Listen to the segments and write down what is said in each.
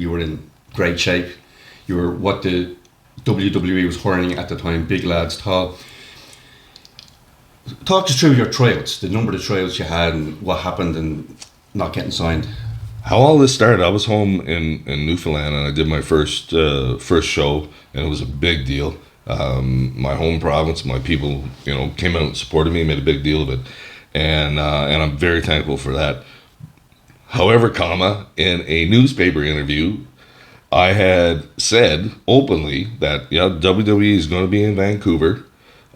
You were in great shape. You were what the WWE was hurling at the time, big lads, tall. Talk us through your tryouts, the number of tryouts you had, and what happened, and not getting signed. How all this started, I was home in Newfoundland, and I did my first show, and it was a big deal. My home province, my people, came out and supported me, made a big deal of it, and I'm very thankful for that. However, in a newspaper interview, I had said openly that WWE is going to be in Vancouver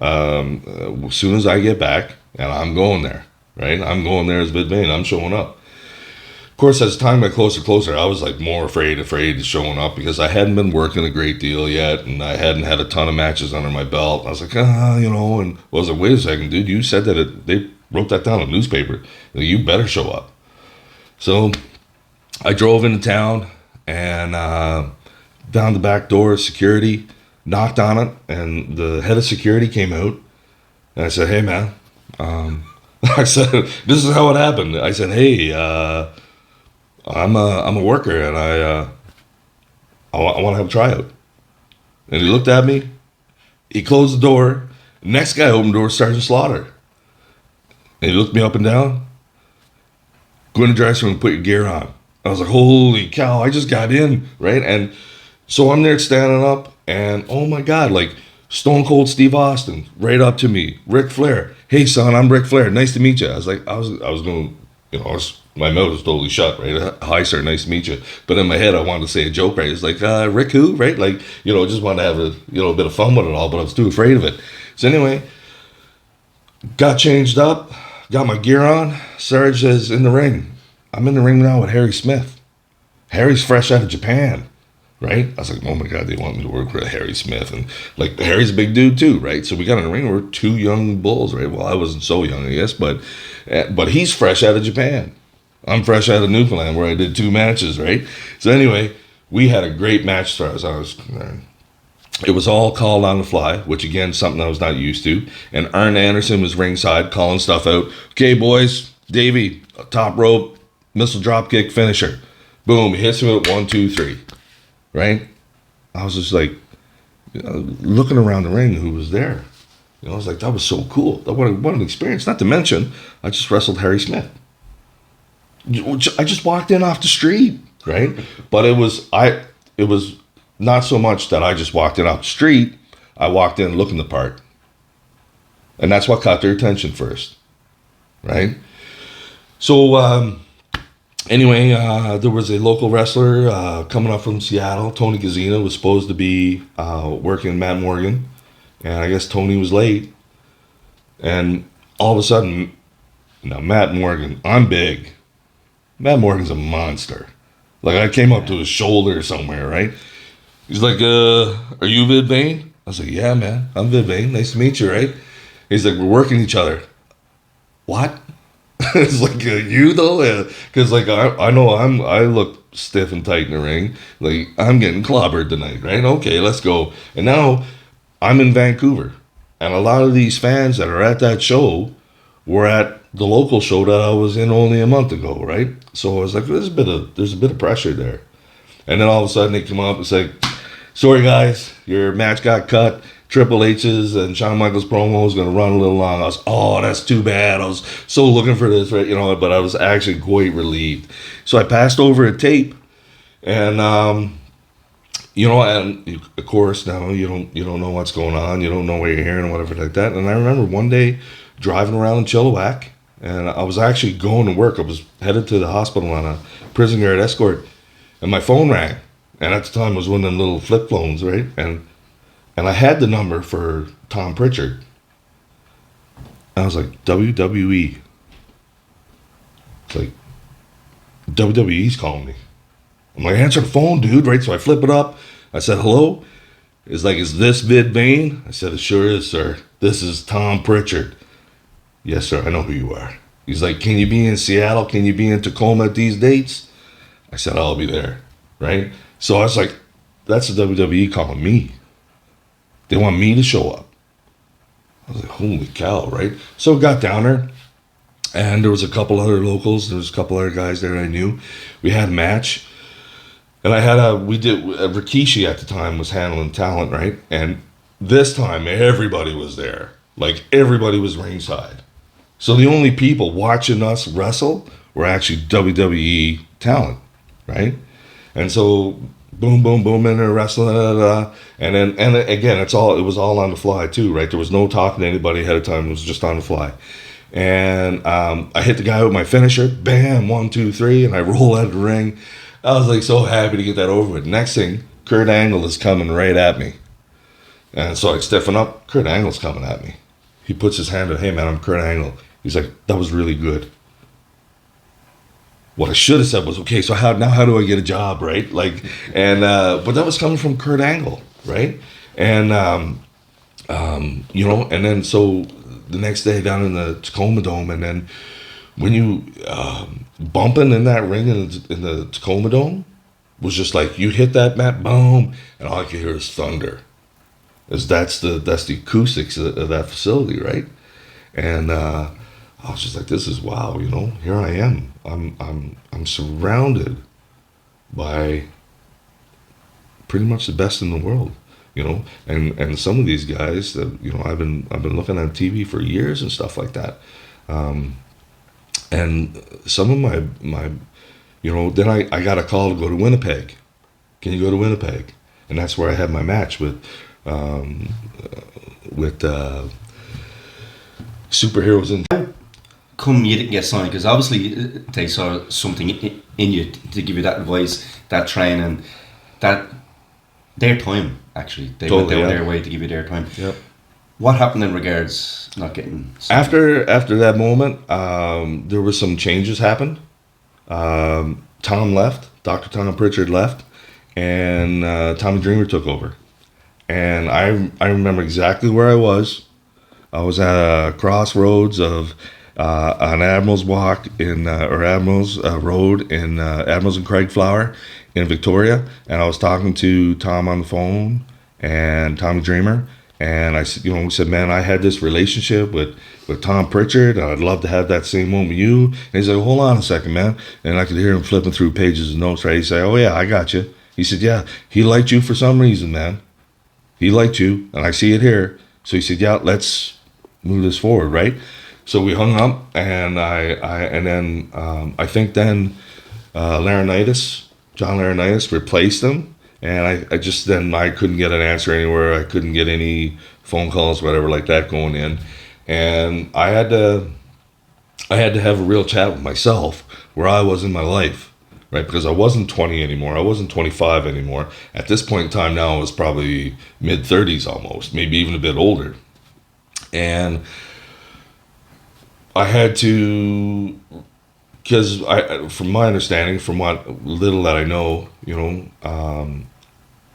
as soon as I get back, and I'm going there. Right, I'm going there as Vid Vane. I'm showing up. Of course, as time got closer, I was like more afraid of showing up because I hadn't been working a great deal yet, and I hadn't had a ton of matches under my belt. I was like, and I was like, wait a second, dude, you said that they wrote that down in the newspaper. You better show up. So I drove into town and down the back door, security knocked on it, and the head of security came out, and I said, hey man, I said, this is how it happened. I said, hey, I'm a worker, and I want to have a tryout. And he looked at me. He closed the door. Next guy opened the door, Sergeant Slaughter. And he looked me up and down. Go in the dressing room and put your gear on. I was like, holy cow, I just got in, right? And so I'm there standing up, and oh my God, like Stone Cold Steve Austin, right up to me. Ric Flair, hey son, I'm Ric Flair, nice to meet you. I was like, I was going, my mouth was totally shut, right? Hi sir, nice to meet you. But in my head, I wanted to say a joke, right? It's like, Rick who, right? Like, just wanted to have a bit of fun with it all, but I was too afraid of it. So anyway, got changed up, got my gear on. Sarge is in the ring. I'm in the ring now with Harry Smith. Harry's fresh out of Japan, right? I was like, oh my God, they want me to work with Harry Smith. And like, Harry's a big dude too, right? So we got in the ring, we're two young bulls, right? Well, I wasn't so young, I guess, but he's fresh out of Japan. I'm fresh out of Newfoundland where I did 2 matches, right? So anyway, we had a great match as far as I was concerned. It was all called on the fly, which again, something I was not used to. And Arn Anderson was ringside calling stuff out. Okay, boys, Davey, top rope, missile drop kick finisher. Boom, he hits me with 1, 2, 3. Right? I was just like, looking around the ring who was there. I was like, that was so cool. What an experience. Not to mention, I just wrestled Harry Smith. I just walked in off the street, right? But it was not so much that I just walked in off the street. I walked in looking the part. And that's what caught their attention first, right? So, anyway, there was a local wrestler coming up from Seattle. Tony Gazina was supposed to be working Matt Morgan. And I guess Tony was late. And all of a sudden, now Matt Morgan, I'm big. Matt Morgan's a monster. Like, I came up to his shoulder somewhere, right? He's like, are you Vid Vane? I was like, yeah, man, I'm Vid Vane. Nice to meet you, right? He's like, we're working each other. What? It's like, you though? Because like, I know I look stiff and tight in the ring. Like, I'm getting clobbered tonight, right? Okay, let's go. And now I'm in Vancouver. And a lot of these fans that are at that show were at the local show that I was in only a month ago, right? So I was like, there's a bit of pressure there. And then all of a sudden they come up and say, sorry guys, your match got cut. Triple H's and Shawn Michaels promo was going to run a little long. I was, oh, that's too bad. I was so looking for this, right? But I was actually quite relieved. So I passed over a tape, and and of course now you don't know what's going on. You don't know what you're hearing and whatever like that. And I remember one day driving around in Chilliwack, and I was actually going to work. I was headed to the hospital on a prison guard escort, and my phone rang. And at the time it was one of them little flip phones, right? And I had the number for Tom Prichard. And I was like, WWE. It's like, WWE's calling me. I'm like, answer the phone, dude, right? So I flip it up. I said, hello? It's like, is this Vid Vane? I said, it sure is, sir. This is Tom Prichard. Yes, sir, I know who you are. He's like, can you be in Seattle? Can you be in Tacoma at these dates? I said, I'll be there, right? So I was like, that's the WWE calling me. They want me to show up. I was like, holy cow, right? So I got down there, and there was a couple other locals. There was a couple other guys there I knew. We had a match, And Rikishi at the time was handling talent, right? And this time everybody was there. Like everybody was ringside. So the only people watching us wrestle were actually WWE talent, right? And so boom, boom, boom, in there wrestling, and again, it was all on the fly too, right? There was no talking to anybody ahead of time. It was just on the fly. And I hit the guy with my finisher, bam, 1, 2, 3, and I roll out of the ring. I was like so happy to get that over with. Next thing, Kurt Angle is coming right at me. And so I stiffen up, Kurt Angle's coming at me. He puts his hand up, hey man, I'm Kurt Angle. He's like, that was really good. What I should have said was, okay, so how do I get a job, right? Like, and but that was coming from Kurt Angle, right? And and then so the next day down in the Tacoma Dome, and then when you bumping in that ring in the Tacoma Dome was just like you hit that mat, boom, and all I could hear is thunder. That's the acoustics of that facility, right? And I was just like, this is wow, here I am. I'm surrounded by pretty much the best in the world, and some of these guys that I've been looking at TV for years and stuff like that, and some of my then I got a call to go to Winnipeg. Can you go to Winnipeg? And that's where I had my match with superheroes in. Come you didn't get signed, because obviously they saw something in you to give you that advice, that training, that their time actually. They went down their way to give you their time. Yep. What happened in regards not getting signed? After that moment, there were some changes happened. Tom left, Dr. Tom Prichard left, and Tommy Dreamer took over. And I remember exactly where I was. I was at a crossroads of on Admiral's Walk or Admiral's Road in Admiral's and Craigflower in Victoria, and I was talking to Tom on the phone and Tommy Dreamer, and I said, we said, man, I had this relationship with Tom Prichard, and I'd love to have that same one with you. And he's like, hold on a second, man, and I could hear him flipping through pages of notes, right? He said, oh yeah, I got you. He said, yeah, he liked you for some reason, man. He liked you, and I see it here. So he said, yeah, let's move this forward, right? So we hung up, and I think then Larunitice, John Larunitice, replaced him, and I couldn't get an answer anywhere. I couldn't get any phone calls, whatever like that going in, and I had to have a real chat with myself where I was in my life, right? Because I wasn't 20 anymore. I wasn't 25 anymore. At this point in time now, I was probably mid-30s almost, maybe even a bit older, and I had to, because from my understanding, from what little that I know,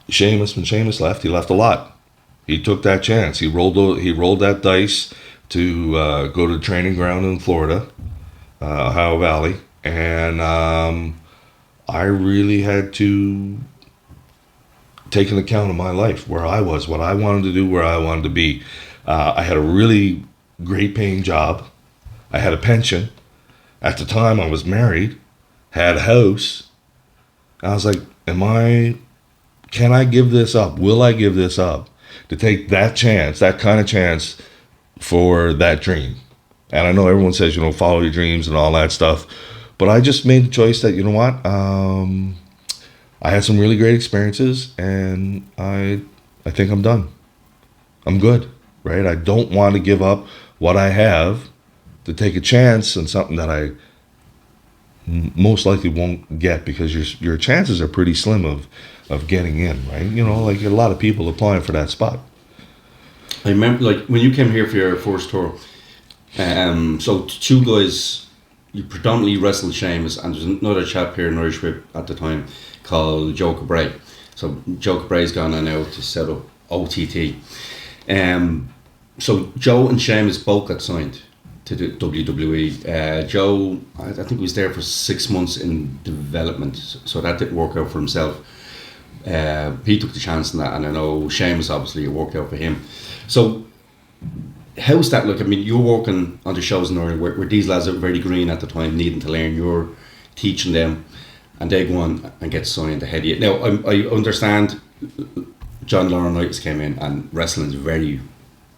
Sheamus, when Sheamus left, he left a lot. He took that chance. He rolled that dice to go to the training ground in Florida, Ohio Valley, and I really had to take an account of my life, where I was, what I wanted to do, where I wanted to be. I had a really great paying job. I had a pension. At the time, I was married, had a house. I was like, can I give this up? Will I give this up to take that chance, that kind of chance for that dream? And I know everyone says, follow your dreams and all that stuff. But I just made the choice that, I had some really great experiences, and I think I'm done. I'm good, right? I don't want to give up what I have to take a chance on something that I most likely won't get, because your chances are pretty slim of getting in, right? Like a lot of people applying for that spot. I remember, like, when you came here for your first tour, so two guys, you predominantly wrestled Sheamus, and there's another chap here in Irish Whip at the time called Joe Cabray. So Joe Cabray's gone on now to set up OTT. So Joe and Sheamus both got signed to the WWE. Joe, I think he was there for 6 months in development, so that didn't work out for himself. He took the chance on that, and I know Sheamus, obviously, it worked out for him. So how's that look? I mean, you're working on the shows in Ireland where these lads are very green at the time, needing to learn. You're teaching them, and they go on and get signed ahead of you. Now, I understand John Larunitice came in, and wrestling is very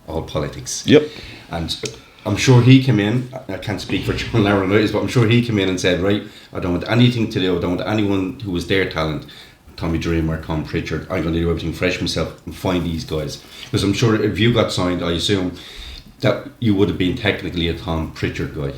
all politics. Yep. And I'm sure he came in, I can't speak for John Larunitice, but I'm sure he came in and said, right, I don't want anything to do, I don't want anyone who was their talent, Tommy Dreamer, Tom Prichard, I'm going to do everything fresh myself and find these guys. Because I'm sure if you got signed, I assume that you would have been technically a Tom Prichard guy.